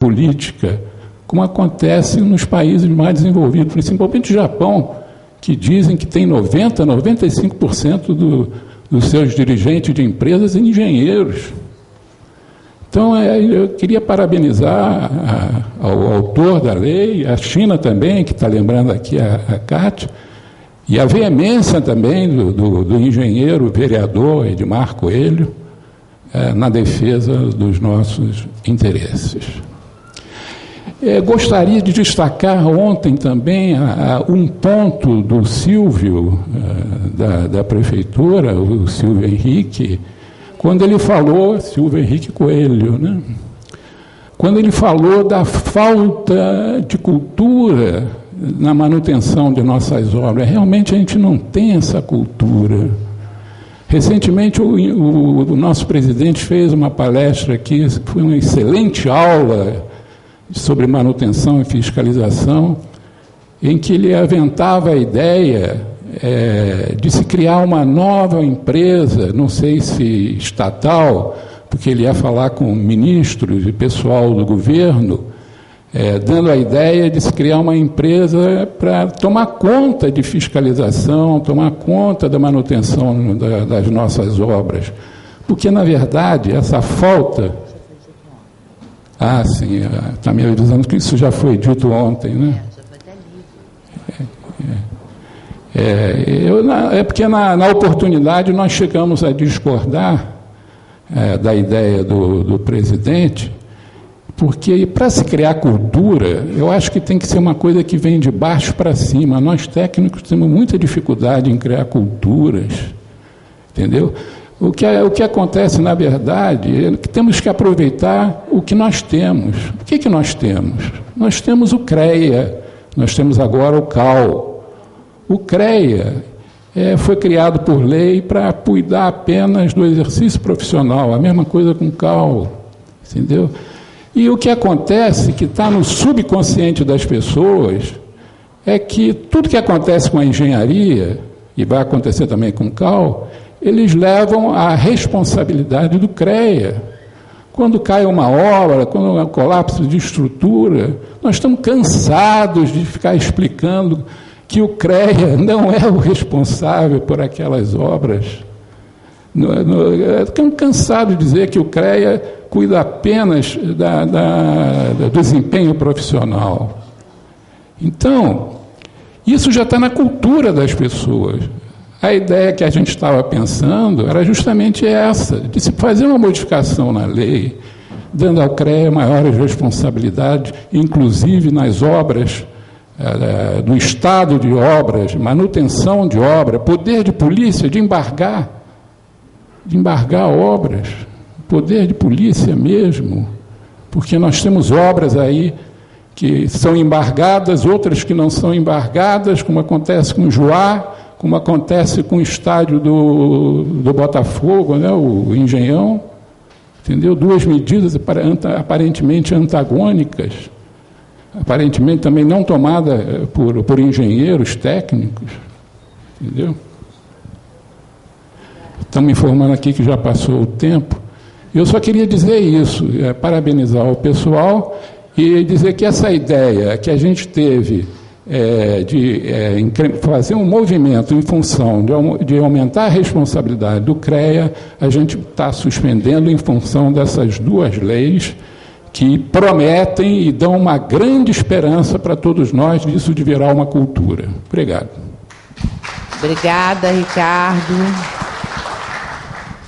política, como acontece nos países mais desenvolvidos, principalmente o Japão, que dizem que tem 95% dos seus dirigentes de empresas engenheiros. Então, eu queria parabenizar ao autor da lei, a China também, que está lembrando aqui a Cátia, e a veemência também do engenheiro vereador Edmar Coelho na defesa dos nossos interesses. Gostaria de destacar ontem também um ponto do Silvio, da Prefeitura, o Silvio Henrique, quando ele falou, Silvio Henrique Coelho, né? Quando ele falou da falta de cultura na manutenção de nossas obras. Realmente a gente não tem essa cultura. Recentemente o nosso presidente fez uma palestra aqui, foi uma excelente aula sobre manutenção e fiscalização, em que ele aventava a ideia de se criar uma nova empresa, não sei se estatal, porque ele ia falar com ministros e pessoal do governo, dando a ideia de se criar uma empresa para tomar conta de fiscalização, tomar conta da manutenção das nossas obras. Porque, na verdade, essa falta... Ah, sim, está me avisando que isso já foi dito ontem, né? Já foi até lido. Porque na oportunidade nós chegamos a discordar da ideia do presidente, porque para se criar cultura, eu acho que tem que ser uma coisa que vem de baixo para cima. Nós técnicos temos muita dificuldade em criar culturas, entendeu? O que acontece, na verdade, é que temos que aproveitar o que nós temos. O que nós temos? Nós temos o CREA, nós temos agora o CAL. O CREA foi criado por lei para cuidar apenas do exercício profissional, a mesma coisa com o CAL, entendeu? E o que acontece, que está no subconsciente das pessoas, é que tudo que acontece com a engenharia, e vai acontecer também com o CAL, eles levam à responsabilidade do CREA. Quando cai uma obra, quando há um colapso de estrutura, nós estamos cansados de ficar explicando que o CREA não é o responsável por aquelas obras. Estamos cansados de dizer que o CREA cuida apenas do desempenho profissional. Então, isso já está na cultura das pessoas. A ideia que a gente estava pensando era justamente essa, de se fazer uma modificação na lei, dando ao CREA maiores responsabilidades, inclusive nas obras, do estado de obras, manutenção de obra, poder de polícia de embargar obras, poder de polícia mesmo, porque nós temos obras aí que são embargadas, outras que não são embargadas, como acontece com o Joá, como acontece com o estádio do Botafogo, né, o Engenhão, entendeu? Duas medidas aparentemente antagônicas, aparentemente também não tomadas por engenheiros técnicos, entendeu? Estão me informando aqui que já passou o tempo. Eu só queria dizer isso, parabenizar o pessoal e dizer que essa ideia que a gente teve de fazer um movimento em função de aumentar a responsabilidade do CREA, a gente está suspendendo em função dessas duas leis que prometem e dão uma grande esperança para todos nós disso de virar uma cultura. Obrigado. Obrigada, Ricardo.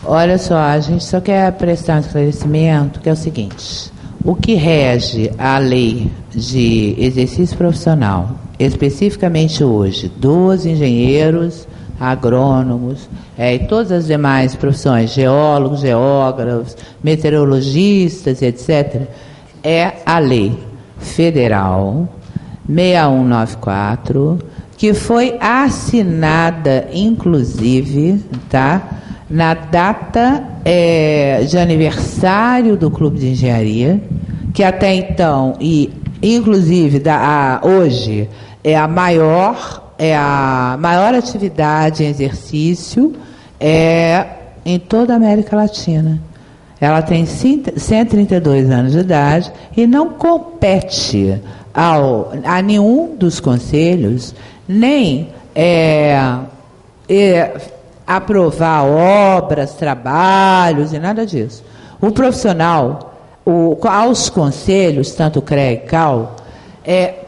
Olha só, a gente só quer prestar um esclarecimento, que é o seguinte: o que rege a lei de exercício profissional, especificamente hoje, dos engenheiros, agrônomos e todas as demais profissões, geólogos, geógrafos, meteorologistas, etc., é a Lei Federal 6194, que foi assinada, inclusive, tá, na data de aniversário do Clube de Engenharia, que até então, e inclusive hoje, é a maior atividade em exercício em toda a América Latina. ela tem 132 anos de idade e não compete a nenhum dos conselhos nem aprovar obras, trabalhos e nada disso. O profissional, aos conselhos, tanto o CREA e CAL,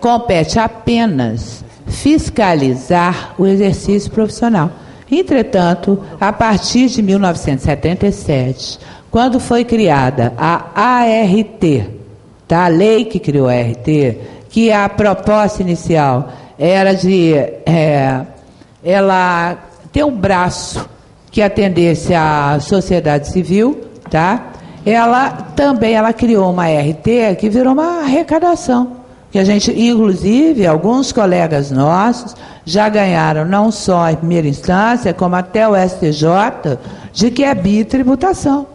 compete apenas fiscalizar o exercício profissional. Entretanto, a partir de 1977, quando foi criada a ART, tá? A lei que criou a ART, que a proposta inicial era de ela ter um braço que atendesse à sociedade civil, tá? Ela criou uma ART que virou uma arrecadação. Que a gente, inclusive, alguns colegas nossos já ganharam, não só em primeira instância, como até o STJ, de que é bitributação.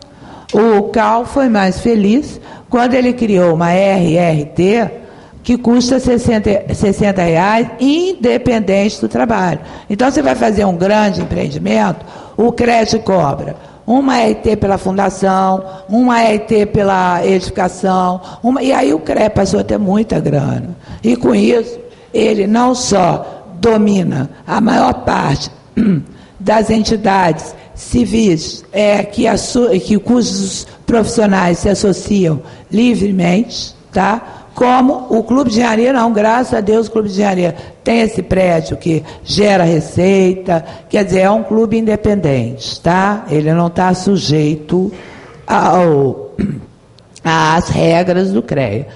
O CAL foi mais feliz quando ele criou uma RRT que custa R$60, independente do trabalho. Então, você vai fazer um grande empreendimento, o CREA cobra uma RT pela fundação, uma RT pela edificação, e aí o CREA passou a ter muita grana. E com isso, ele não só domina a maior parte das entidades civis cujos profissionais se associam livremente, tá? Como o Clube de Engenharia, não, graças a Deus o Clube de Engenharia tem esse prédio que gera receita, quer dizer, é um clube independente, tá? Ele não está sujeito às regras do CREA.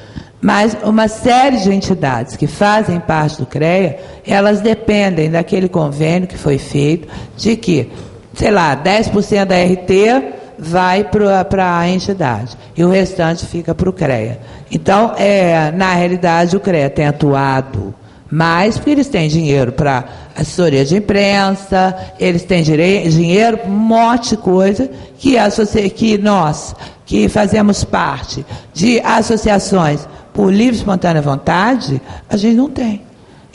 Mas uma série de entidades que fazem parte do CREA, elas dependem daquele convênio que foi feito, de que, 10% da RT vai para a entidade e o restante fica para o CREA. Então, na realidade, o CREA tem atuado mais porque eles têm dinheiro para assessoria de imprensa, eles têm dinheiro para um monte de coisa que nós, que fazemos parte de associações por livre e espontânea vontade, a gente não tem.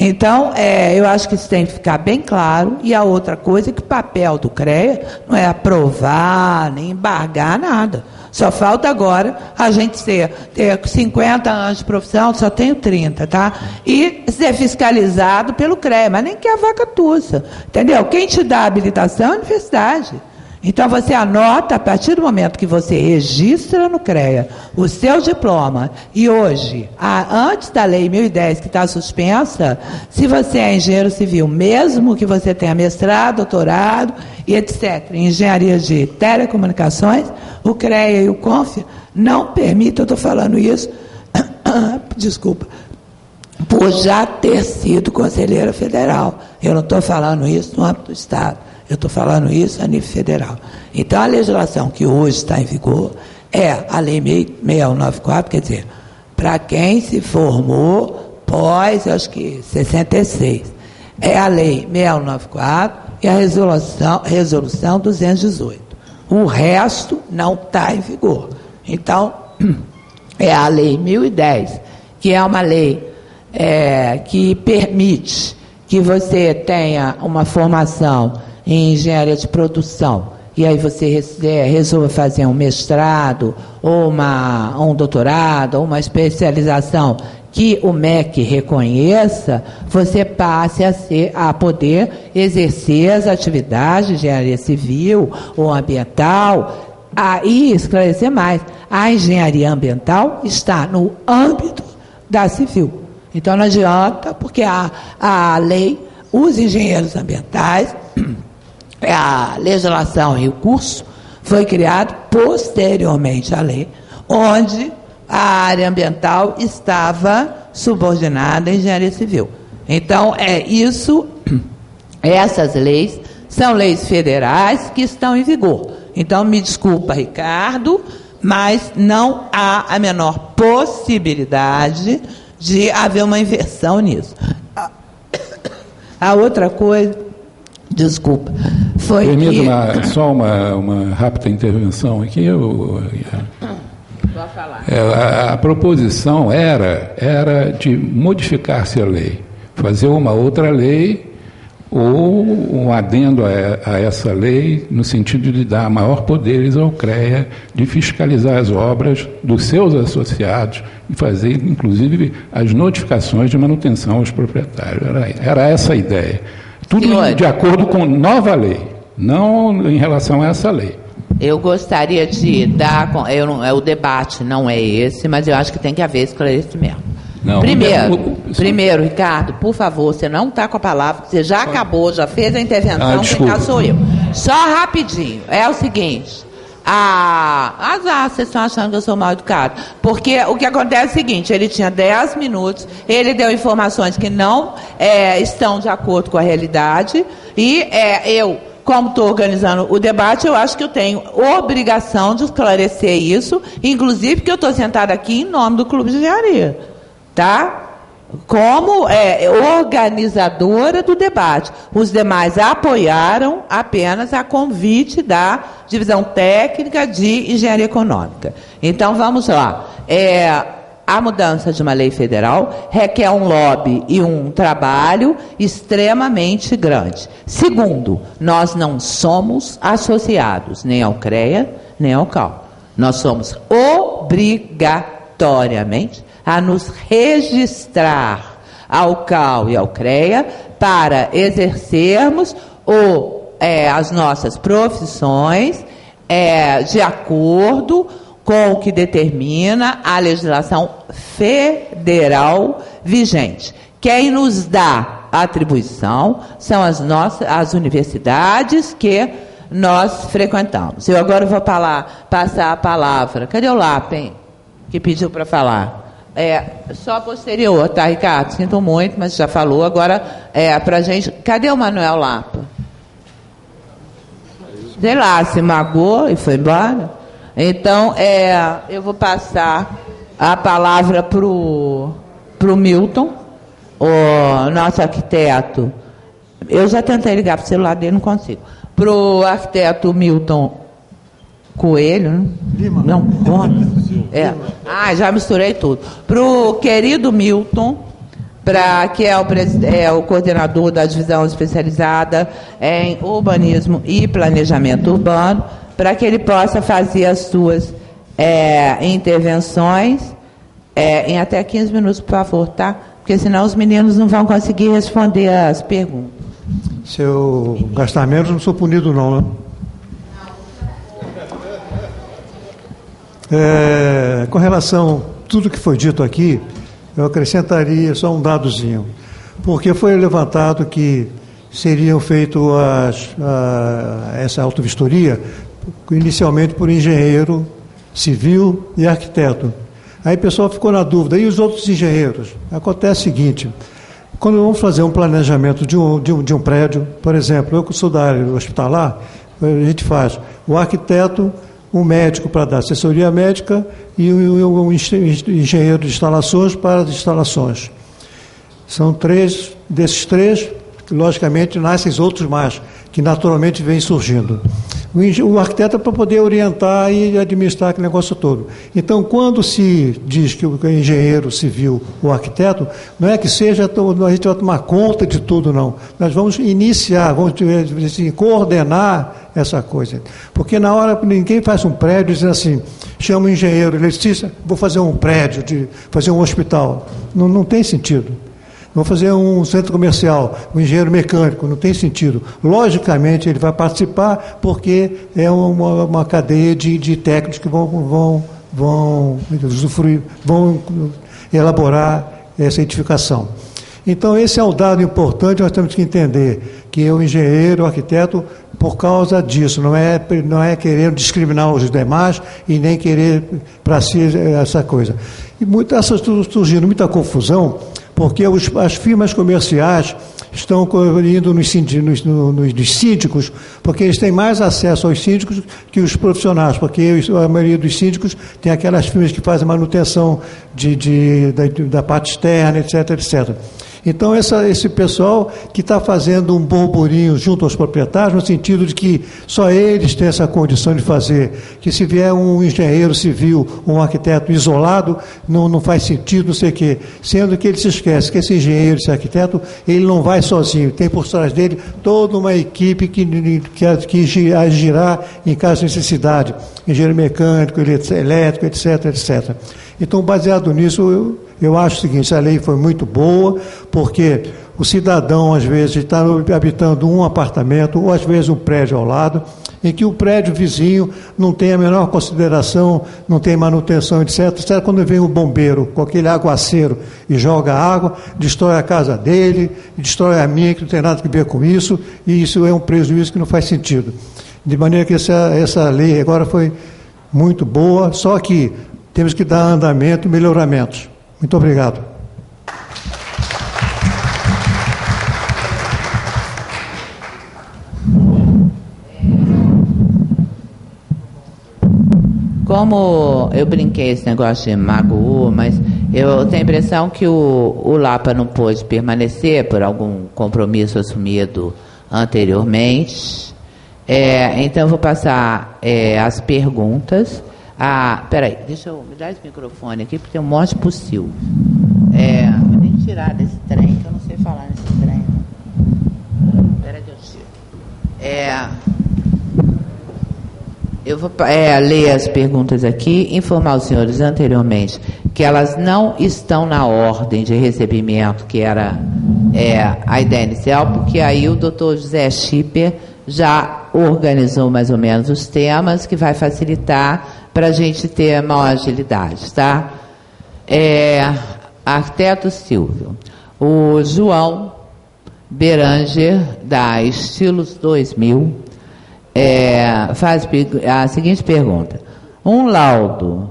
Então, eu acho que isso tem que ficar bem claro. E a outra coisa é que o papel do CREA não é aprovar, nem embargar, nada. Só falta agora a gente ter 50 anos de profissão, só tenho 30, tá? E ser fiscalizado pelo CREA, mas nem que a vaca tussa, entendeu? Quem te dá a habilitação é a universidade. Então, você anota, a partir do momento que você registra no CREA o seu diploma, e hoje, antes da Lei 1010, que está suspensa, se você é engenheiro civil, mesmo que você tenha mestrado, doutorado e etc., em engenharia de telecomunicações, o CREA e o CONF não permitem, eu estou falando isso, desculpa, por já ter sido conselheira federal. Eu não estou falando isso no âmbito do Estado. Eu estou falando isso a nível federal. Então, a legislação que hoje está em vigor é a Lei 6194, quer dizer, para quem se formou pós, acho que 66. É a Lei 6194 e a Resolução 218. O resto não está em vigor. Então, é a Lei 1010, que é uma lei que permite que você tenha uma formação em engenharia de produção, e aí você resolve fazer um mestrado, ou um doutorado, ou uma especialização que o MEC reconheça, você passe a poder exercer as atividades de engenharia civil ou ambiental. Aí, esclarecer mais, a engenharia ambiental está no âmbito da civil. Então, não adianta, porque a lei, os engenheiros ambientais, a legislação e o curso foi criado posteriormente à lei, onde a área ambiental estava subordinada à engenharia civil. Então, essas leis são leis federais que estão em vigor. Então, me desculpa, Ricardo, mas não há a menor possibilidade de haver uma inversão nisso. A outra coisa, desculpa, foi Permita só uma rápida intervenção aqui. Vou falar. A proposição era de modificar-se a lei, fazer uma outra lei ou um adendo a essa lei, no sentido de dar maior poderes ao CREA de fiscalizar as obras dos seus associados e fazer, inclusive, as notificações de manutenção aos proprietários. Era essa a ideia. Tudo de acordo com nova lei, não em relação a essa lei. Eu gostaria de dar... o debate não é esse, mas eu acho que tem que haver esclarecimento. Não, primeiro, Ricardo, por favor, você não está com a palavra, você já acabou, já fez a intervenção, quem cá sou eu. Só rapidinho, é o seguinte, vocês estão achando que eu sou mal educado, porque o que acontece é o seguinte, ele tinha 10 minutos, ele deu informações que não estão de acordo com a realidade, e eu, como estou organizando o debate, eu acho que eu tenho obrigação de esclarecer isso, inclusive porque eu estou sentada aqui em nome do Clube de Engenharia. Tá? Como organizadora do debate. Os demais apoiaram apenas a convite da Divisão Técnica de Engenharia Econômica. Então, vamos lá. A mudança de uma lei federal requer um lobby e um trabalho extremamente grande. Segundo, nós não somos associados nem ao CREA, nem ao CAL. Nós somos obrigatoriamente a nos registrar ao CAL e ao CREA para exercermos as nossas profissões de acordo com o que determina a legislação federal vigente. Quem nos dá a atribuição são as universidades que nós frequentamos. Eu agora vou passar a palavra. Cadê o Lapen, que pediu para falar? Só posterior, tá, Ricardo? Sinto muito, mas já falou. Agora, para a gente... Cadê o Manuel Lapa? Sei lá, se magoou e foi embora. Então, eu vou passar a palavra para o Milton, o nosso arquiteto. Eu já tentei ligar para o celular dele, não consigo. Para o arquiteto Milton Coelho, né? Lima. Não, Gomes. Já misturei tudo. Para o querido Milton, que é o coordenador da divisão especializada em urbanismo e planejamento urbano, para que ele possa fazer as suas intervenções em até 15 minutos, por favor, tá? Porque senão os meninos não vão conseguir responder as perguntas. Se eu gastar menos, não sou punido não, né? Com relação a tudo que foi dito aqui, eu acrescentaria só um dadozinho, porque foi levantado que seriam feito essa autovistoria inicialmente por engenheiro civil e arquiteto. Aí o pessoal ficou na dúvida, e os outros engenheiros? Acontece o seguinte, quando vamos fazer um planejamento de um prédio, por exemplo, eu que sou da área hospitalar, a gente faz o arquiteto, um médico para dar assessoria médica e um engenheiro de instalações para as instalações. São três, desses três, que logicamente nascem outros mais, que naturalmente vêm surgindo. O arquiteto é para poder orientar e administrar aquele negócio todo. Então, quando se diz que o engenheiro civil, o arquiteto, não é que seja, a gente vai tomar conta de tudo, não. Nós vamos iniciar, vamos assim, coordenar essa coisa. Porque na hora ninguém faz um prédio dizendo assim, chama o engenheiro, ele diz, vou fazer um prédio, fazer um hospital. Não tem sentido. Vou fazer um centro comercial, um engenheiro mecânico, não tem sentido. Logicamente, ele vai participar porque é uma cadeia de técnicos que vão usufruir, vão elaborar essa edificação. Então, esse é um dado importante, nós temos que entender que o engenheiro, o arquiteto, por causa disso, não é querer discriminar os demais e nem querer para si essa coisa. E está surgindo muita confusão, porque as firmas comerciais estão indo nos síndicos, porque eles têm mais acesso aos síndicos que os profissionais, porque a maioria dos síndicos tem aquelas firmas que fazem manutenção da parte externa, etc, etc. Então, esse pessoal que está fazendo um burburinho junto aos proprietários, no sentido de que só eles têm essa condição de fazer, que se vier um engenheiro civil, um arquiteto isolado, não faz sentido, não sei o quê. Sendo que ele se esquece que esse engenheiro, esse arquiteto, ele não vai sozinho, tem por trás dele toda uma equipe que agirá em caso de necessidade, engenheiro mecânico, elétrico, etc, etc. Então, baseado nisso, eu acho o seguinte, a lei foi muito boa, porque o cidadão, às vezes, está habitando um apartamento, ou às vezes um prédio ao lado, em que o prédio vizinho não tem a menor consideração, não tem manutenção, etc. Quando vem o bombeiro com aquele aguaceiro e joga água, destrói a casa dele, destrói a minha, que não tem nada a ver com isso, e isso é um prejuízo que não faz sentido. De maneira que essa lei agora foi muito boa, só que temos que dar andamento e melhoramentos. Muito obrigado. Como eu brinquei esse negócio de Magu, mas eu tenho a impressão que o Lapa não pôde permanecer por algum compromisso assumido anteriormente. Então eu vou passar as perguntas. Peraí, deixa eu me dar esse microfone aqui, porque tem um monte de possível. Vou nem tirar desse trem, que eu não sei falar nesse trem. Peraí que eu tiro. Eu vou ler as perguntas aqui, informar os senhores anteriormente que elas não estão na ordem de recebimento, que era a ideia inicial, porque aí o doutor José Schipper já organizou mais ou menos os temas, que vai facilitar para a gente ter maior agilidade, tá? Arquiteto Silvio. O João Beranger, da Estilos 2000, faz a seguinte pergunta. Um laudo,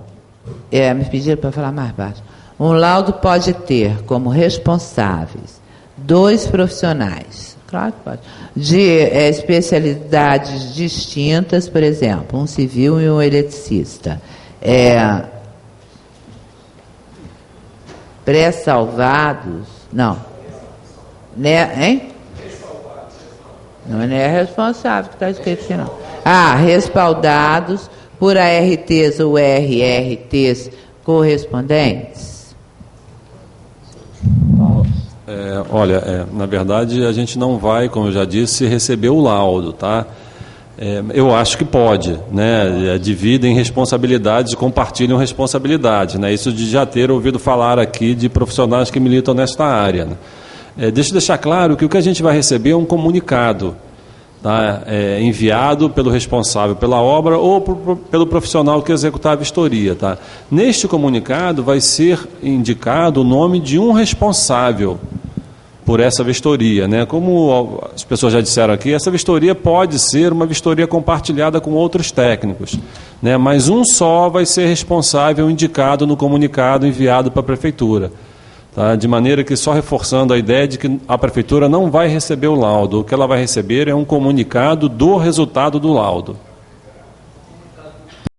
me pediram para falar mais baixo, um laudo pode ter como responsáveis 2 profissionais, claro que pode, de especialidades distintas, por exemplo, um civil e um eletricista, pré-salvados, não, né, hein? Não é responsável que está escrito aqui, não. Respaldados por ARTs ou RRTs correspondentes? Olha, na verdade, a gente não vai, como eu já disse, receber o laudo, tá? Eu acho que pode, né? Dividem responsabilidades e compartilham responsabilidades, né? Isso de já ter ouvido falar aqui de profissionais que militam nesta área, né? Deixa eu deixar claro que o que a gente vai receber é um comunicado, tá? Enviado pelo responsável pela obra ou pelo profissional que executar a vistoria. Tá? Neste comunicado vai ser indicado o nome de um responsável por essa vistoria. Né? Como as pessoas já disseram aqui, essa vistoria pode ser uma vistoria compartilhada com outros técnicos, né? Mas um só vai ser responsável indicado no comunicado enviado para a Prefeitura. Tá? De maneira que, só reforçando a ideia de que a Prefeitura não vai receber o laudo, o que ela vai receber é um comunicado do resultado do laudo.